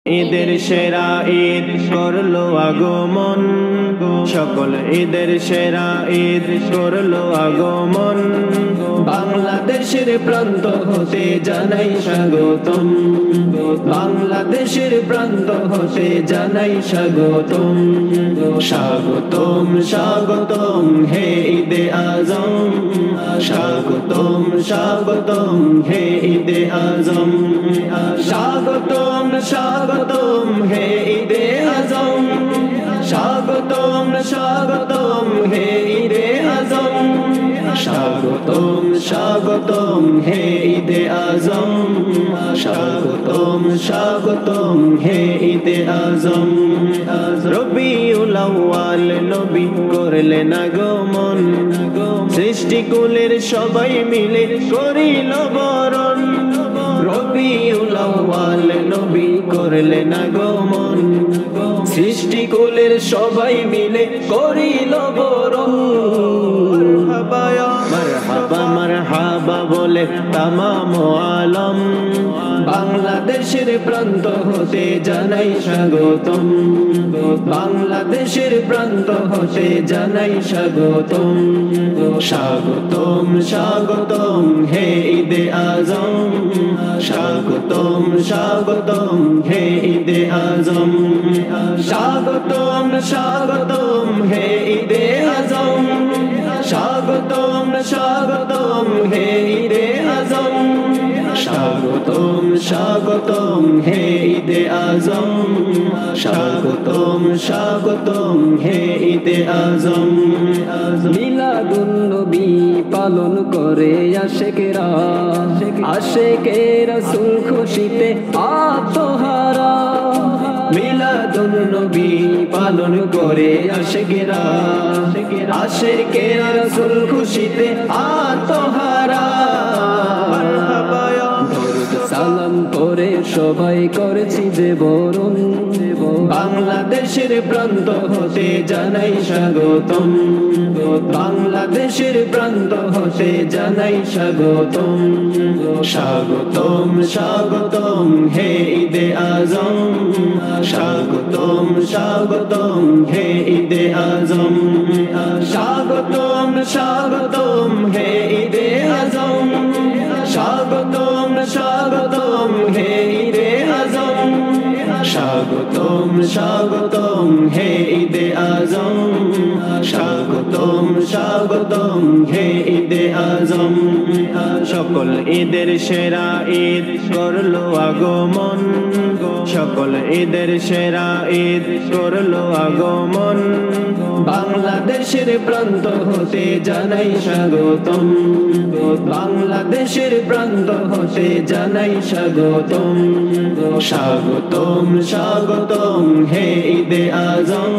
ঈদের সেরা ঈদ করলো আগমন, সকল ঈদের সেরা ঈদ করলো আগমন। বাংলাদেশের প্রান্ত হতে জানাই স্বাগতম, বাংলাদেশের প্রান্ত হতে জানাই স্বাগতম। স্বাগতম স্বাগতম হে ঈদে আজম, স্বাগতম স্বাগতম হে ঈদে আজম। স্বাগতম স্বাগতম হে ঈদে আজম, স্বাগতম স্বাগতম হে ঈদে আজম। স্বাগতম স্বাগতম হে ঈদে আজম, স্বাগতম স্বাগতম হে ঈদে আজম। রবিউল আউয়াল নবী করলেন আগমন, সৃষ্টিকুলের সবাই মিলে করিল বরণ। রবিউল আউয়াল নবী করলেন আগমন, সৃষ্টিকুলের সবাই মিলে করিল বরণ। মারহাবা মারহাবা বলে তামাম আলম, বাংলাদেশের প্রান্ত হতে জানাই স্বাগতম, বাংলাদেশের প্রান্ত হতে জানাই স্বাগতম। স্বাগতম স্বাগতম হে ঈদে আজম, স্বাগতম স্বাগতম হে ঈদে আজম। স্বাগতম স্বাগতম হে ঈদে আজম, স্বাগতম স্বাগতম হে ঈদে আজম। স্বাগতম স্বাগতম হে ঈদে আজম, স্বাগতম স্বাগতম হে ঈদে আজম। মিলাদুন নবী পালন করে আশেকেরা, আশেকে রাসূল খুশিতে আত্মহারা। মিলাদুন নবী পালন করে আশেকেরা, আশেকে রাসূল খুশিতে আত্মহারা। দরুদ সালাম করে সবাই করেছি যে বরণ, বাংলাদেশের প্রান্ত হতে জানাই স্বাগতম, বাংলাদেশের প্রান্ত হতে জানাই স্বাগতম। স্বাগতম স্বাগতম হে ঈদে আজম, স্বাগতম স্বাগতম হে ঈদে আজম। স্বাগতম স্বাগতম হে ঈদে আজম, স্বাগতম স্বাগতম হে ঈদে আজম। স্বাগতম স্বাগতম হে ঈদে আজম, স্বাগতম স্বাগতম হে ঈদে আজম। সকল ঈদের সেরা ঈদ করলো আগমন, সকল ঈদের সেরা ঈদ করলো আগমন। বাংলাদেশের প্রান্ত হতে জানাই স্বাগতম, বাংলাদেশের প্রান্ত হতে জানাই স্বাগতম। স্বাগতম স্বাগতম হে ঈদে আজম।